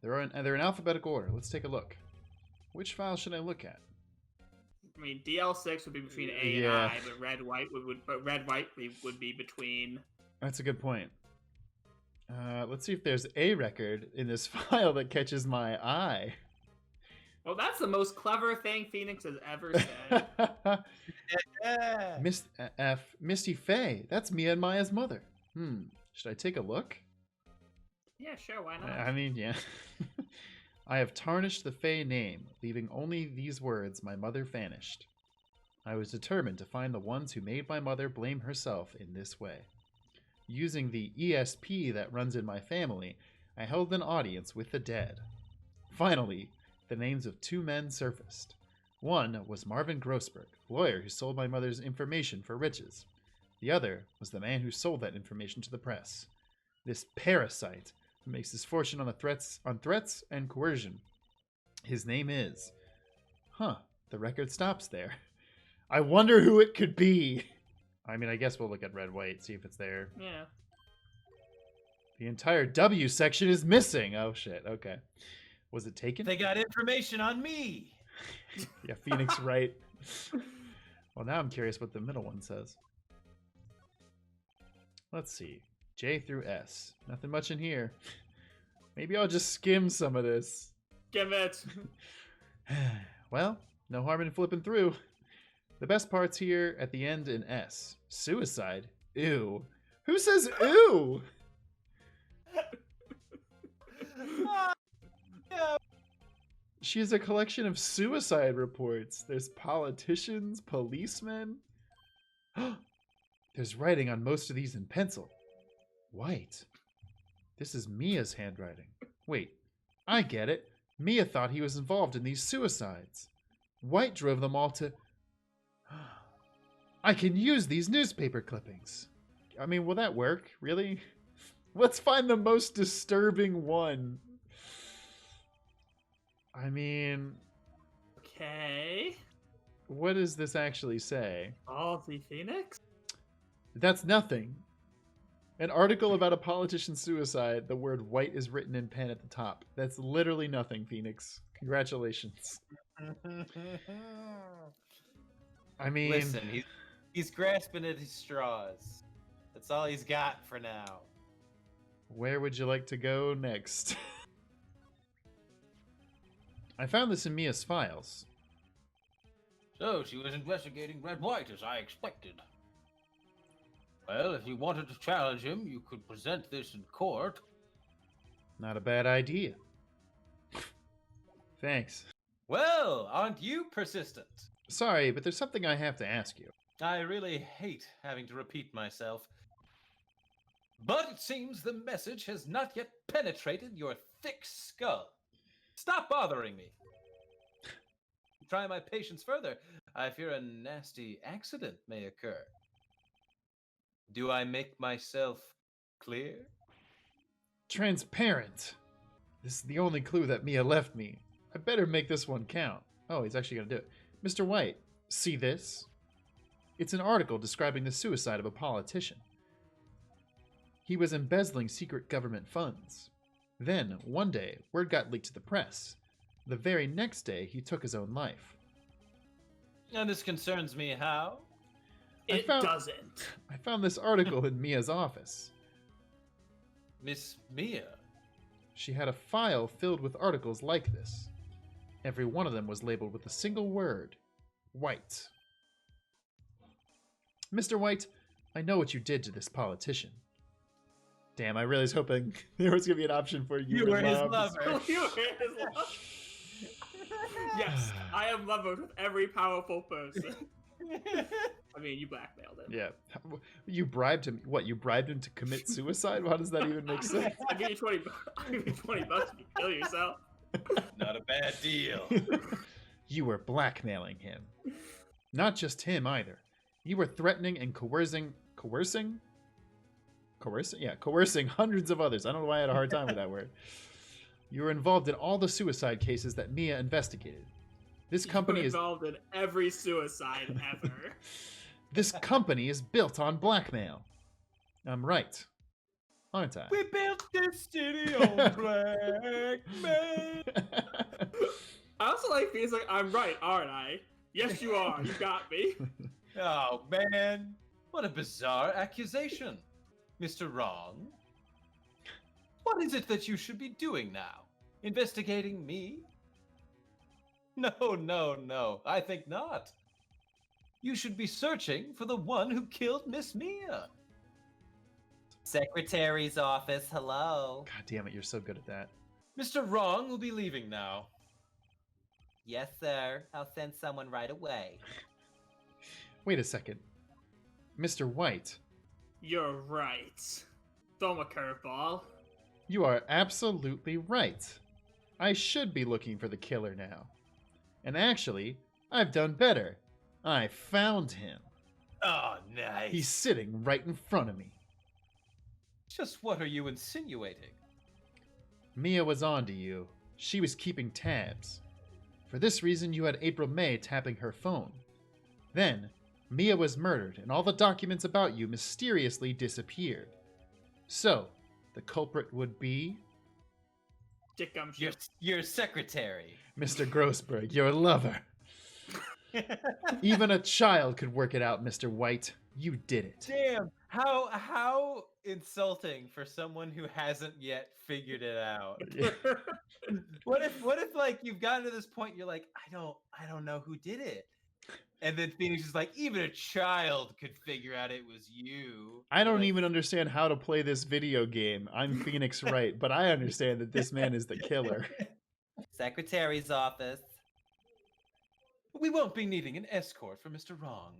They're in alphabetical order. Let's take a look. Which file should I look at? I mean, DL6 would be between A and I, but red white would be between. That's a good point. Let's see if there's a record in this file that catches my eye. Well, that's the most clever thing Phoenix has ever said. Misty Faye. That's Mia and Maya's mother. Should I take a look? Yeah, sure, why not? I mean, yeah. I have tarnished the Faye name, leaving only these words, my mother vanished. I was determined to find the ones who made my mother blame herself in this way. Using the ESP that runs in my family, I held an audience with the dead. Finally, the names of two men surfaced. One was Marvin Grossberg, lawyer who sold my mother's information for riches. The other was the man who sold that information to the press. This parasite who makes his fortune on threats and coercion. His name is... the record stops there. I wonder who it could be. I mean, I guess we'll look at red, white, see if it's there. Yeah. The entire W section is missing. Oh, shit. Okay. Was it taken? They got information on me. Yeah, Phoenix Wright. Well, now I'm curious what the middle one says. Let's see. J through S. Nothing much in here. Maybe I'll just skim some of this. Give it. Well, no harm in flipping through. The best part's here at the end in S. Suicide? Ew. Who says ew? She has a collection of suicide reports. There's politicians, policemen. There's writing on most of these in pencil. White. This is Mia's handwriting. Wait, I get it. Mia thought he was involved in these suicides. White drove them all to... I can use these newspaper clippings. I mean, will that work? Really? Let's find the most disturbing one. I mean... Okay. What does this actually say? Ballsy Phoenix? That's nothing. An article about a politician's suicide, the word white is written in pen at the top. That's literally nothing, Phoenix. Congratulations. I mean... Listen, He's grasping at his straws. That's all he's got for now. Where would you like to go next? I found this in Mia's files. So she was investigating Red White as I expected. Well, if you wanted to challenge him, you could present this in court. Not a bad idea. Thanks. Well, aren't you persistent? Sorry, but there's something I have to ask you. I really hate having to repeat myself. But it seems the message has not yet penetrated your thick skull. Stop bothering me. Try my patience further. I fear a nasty accident may occur. Do I make myself clear? Transparent. This is the only clue that Mia left me. I better make this one count. Oh, he's actually going to do it. Mr. White, see this? It's an article describing the suicide of a politician. He was embezzling secret government funds. Then, one day, word got leaked to the press. The very next day, he took his own life. And this concerns me how? It doesn't. I found this article in Mia's office. Miss Mia. She had a file filled with articles like this. Every one of them was labeled with a single word, White. Mr. White, I know what you did to this politician. Damn, I really was hoping there was going to be an option for you. You were his lover. You were his lover. Yes, I am lovers with every powerful person. I mean, you blackmailed him. Yeah. You bribed him. What, you bribed him to commit suicide? How does that even make sense? I'll give you 20 bucks. I'll give you 20 bucks if you kill yourself. Not a bad deal. You were blackmailing him. Not just him, either. You were threatening and coercing hundreds of others. I don't know why I had a hard time with that word. You were involved in all the suicide cases that Mia investigated. This company is involved in every suicide ever. This company is built on blackmail. I'm right, aren't I? We built this city on blackmail. I also like Phoenix like, I'm right, aren't I? Yes, you are. You got me. Oh, man. What a bizarre accusation. Mr. Wrong. What is it that you should be doing now? Investigating me? No. I think not. You should be searching for the one who killed Miss Mia. Secretary's office, hello. God damn it, you're so good at that. Mr. Wrong will be leaving now. Yes, sir. I'll send someone right away. Wait a second. Mr. White. You're right. Throw him a curveball. You are absolutely right. I should be looking for the killer now. And actually, I've done better. I found him. Oh, nice. He's sitting right in front of me. Just what are you insinuating? Mia was on to you. She was keeping tabs. For this reason, you had April May tapping her phone. Then, Mia was murdered, and all the documents about you mysteriously disappeared. So, the culprit would be... Dick Gumshoe. Your secretary. Mr. Grossberg, your lover. Even a child could work it out, Mr. White. You did it. Damn, how insulting for someone who hasn't yet figured it out. Yeah. What if like you've gotten to this point, you're like, I don't know who did it. And then Phoenix is like, even a child could figure out it was you. I don't even understand how to play this video game. I'm Phoenix Wright, but I understand that this man is the killer. Secretary's office. We won't be needing an escort for Mr. Wrong.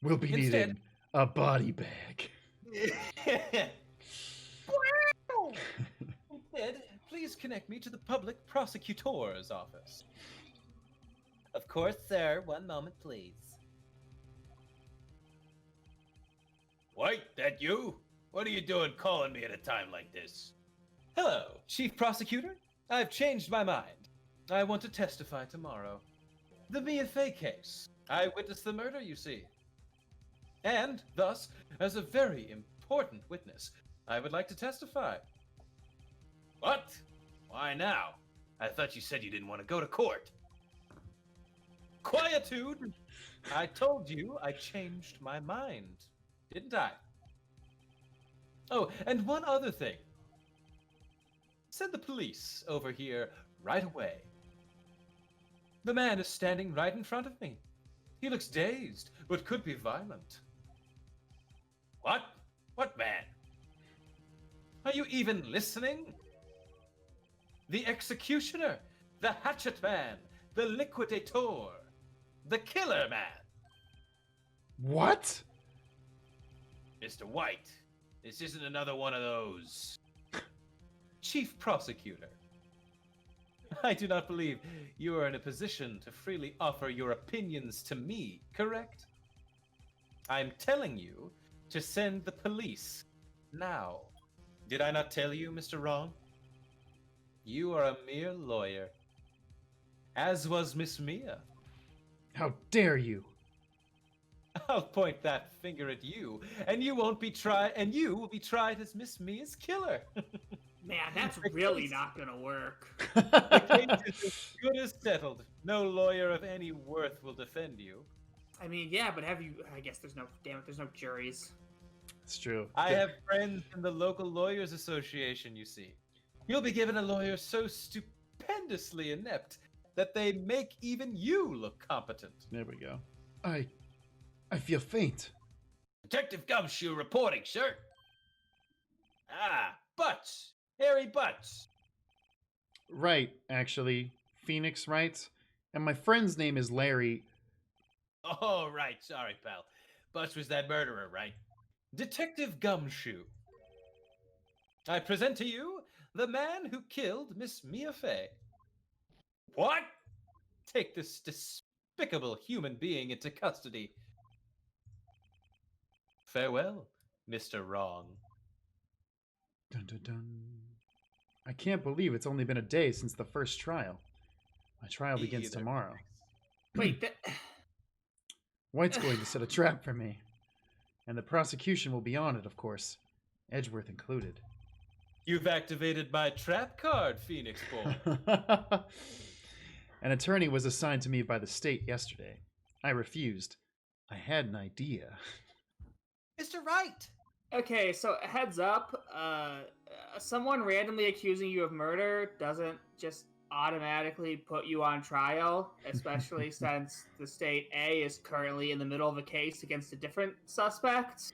We'll be Instead- needing a body bag. Instead, please connect me to the public prosecutor's office. Of course, sir. One moment, please. White, that you? What are you doing calling me at a time like this? Hello, Chief Prosecutor. I've changed my mind. I want to testify tomorrow. The Mia Fey case. I witnessed the murder, you see. And, thus, as a very important witness, I would like to testify. What? Why now? I thought you said you didn't want to go to court. Quietude! I told you I changed my mind, didn't I? Oh, and one other thing. Send the police over here right away. The man is standing right in front of me. He looks dazed, but could be violent. What? What man? Are you even listening? The executioner, the hatchet man, the liquidator, the killer man. What? Mr. White, this isn't another one of those. Chief Prosecutor, I do not believe you are in a position to freely offer your opinions to me, correct? I'm telling you to send the police now. Did I not tell you, Mr. Wrong? You are a mere lawyer, as was Miss Mia. How dare you? I'll point that finger at you, and you won't be tried, and you will be tried as Miss Mia's killer. Man, that's really not gonna work. The case is as good as settled. No lawyer of any worth will defend you. I mean, yeah, but have you? I guess there's no. Damn it, there's no juries. It's true. I have friends in the local lawyers association, you see. You'll be given a lawyer so stupendously inept that they make even you look competent. There we go. I feel faint. Detective Gumshoe reporting, sir. Ah, Butts. Harry Butts. Right, actually. Phoenix Wright. And my friend's name is Larry. Oh, right. Sorry, pal. Butts was that murderer, right? Detective Gumshoe. I present to you the man who killed Miss Mia Fey. What? Take this despicable human being into custody. Farewell, Mr. Wrong. Dun, dun, dun. I can't believe it's only been a day since the first trial. My trial begins Either. tomorrow. Wait, that... White's going to set a trap for me. And the prosecution will be on it, of course. Edgeworth included. You've activated my trap card, Phoenix boy. An attorney was assigned to me by the state yesterday. I refused. I had an idea. Mr. Wright! Okay, so heads up, someone randomly accusing you of murder doesn't just automatically put you on trial, especially since the state A is currently in the middle of a case against a different suspect,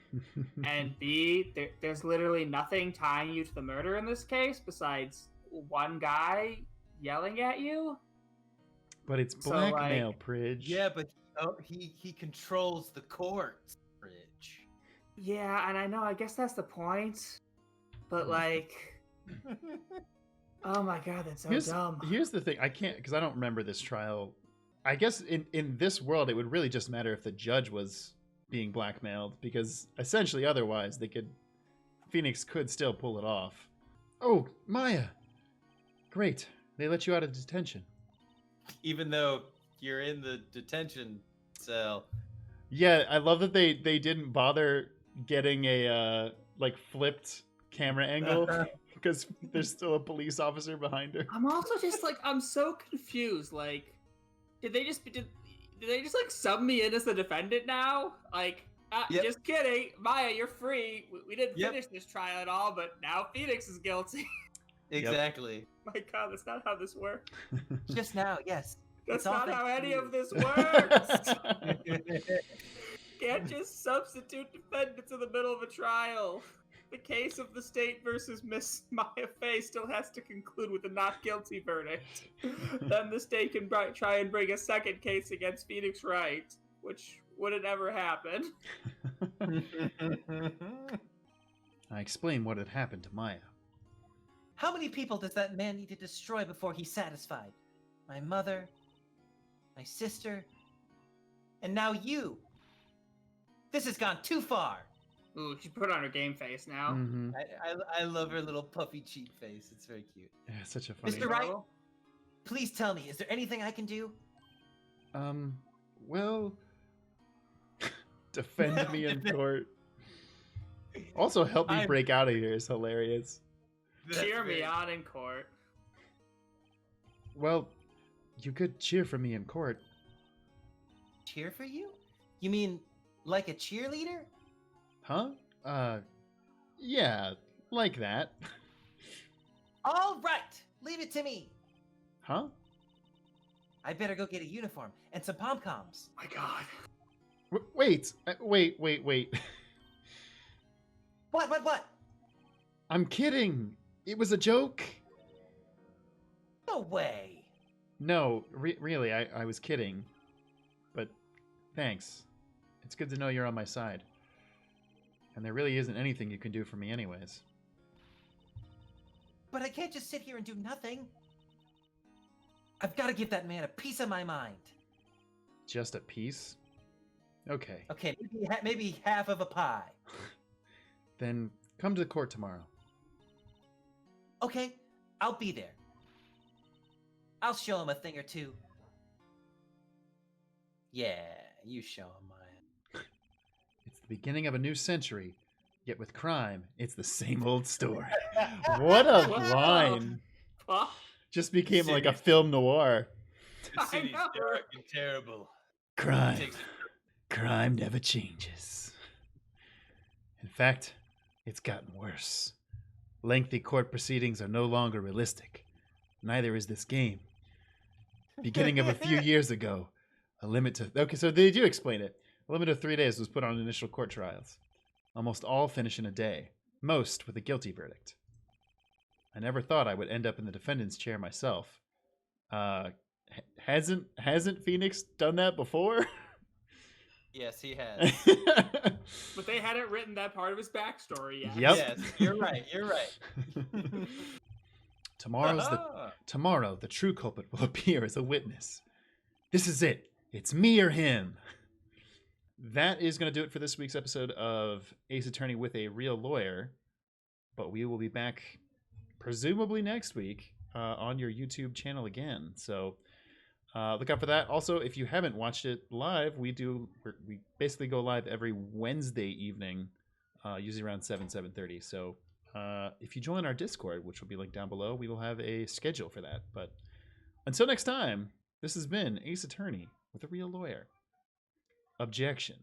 and B, there's literally nothing tying you to the murder in this case besides one guy yelling at you. But it's So, blackmail, Pridge. Yeah, but he controls the courts, Bridge. Yeah, and I know, I guess that's the point, but like... Oh my god, that's so dumb. Here's the thing. I can't, because I don't remember this trial. I guess in this world, it would really just matter if the judge was being blackmailed, because essentially otherwise Phoenix could still pull it off. Oh, Maya. Great. They let you out of detention. Even though you're in the detention cell. Yeah, I love that they didn't bother getting a flipped camera angle. Because there's still a police officer behind her. I'm also just like, I'm so confused. Like, did they just like sub me in as the defendant now? Like, Yep. Just kidding, Maya, you're free. We didn't Yep. finish this trial at all, but now Phoenix is guilty. Exactly. My God, that's not how this works. Just now, yes. That's It's all not how thanks to any you. of this works. Can't just substitute defendants in the middle of a trial. The case of the state versus Miss Maya Fey still has to conclude with a not guilty verdict. Then the state can try and bring a second case against Phoenix Wright, which wouldn't ever happen. I explained what had happened to Maya. How many people does that man need to destroy before he's satisfied? My mother, my sister, and now you. This has gone too far. Ooh, she put on her game face now. Mm-hmm. I love her little puffy cheek face. It's very cute. Yeah, such a funny. Mr. Wright, please tell me, is there anything I can do? Well, defend me in court. Also, help me break out of here is hilarious. Cheer me on in court. Well, you could cheer for me in court. cheer for you? You mean like a cheerleader? Huh? Yeah, like that. All right, leave it to me. Huh? I better go get a uniform and some pom-poms. My God. Wait. What? I'm kidding. It was a joke. No way. No, really, I was kidding. But thanks. It's good to know you're on my side. And there really isn't anything you can do for me anyways. But I can't just sit here and do nothing. I've got to give that man a piece of my mind. Just a piece? Okay. Okay, maybe half of a pie. Then come to the court tomorrow. Okay, I'll be there. I'll show him a thing or two. Yeah, you show him mine. It's the beginning of a new century, yet with crime, it's the same old story. What a line. Huh? Just became like a film noir. The city's dark and terrible. Crime never changes. In fact, it's gotten worse. Lengthy court proceedings are no longer realistic. Neither is this game. Beginning of a few years ago, a limit to... Okay, so they do explain it. A limit of 3 days was put on initial court trials. Almost all finish in a day, most with a guilty verdict. I never thought I would end up in the defendant's chair myself. Hasn't Phoenix done that before? Yes, he has. But they hadn't written that part of his backstory yet. Yep. Yes, you're right. Tomorrow, the true culprit will appear as a witness. This is it. It's me or him. That is going to do it for this week's episode of Ace Attorney with a Real Lawyer. But we will be back presumably next week on your YouTube channel again. So look out for that. Also, if you haven't watched it live, we basically go live every Wednesday evening, usually around 7:30. So if you join our Discord, which will be linked down below, we will have a schedule for that. But until next time, this has been Ace Attorney with a Real Lawyer. Objection.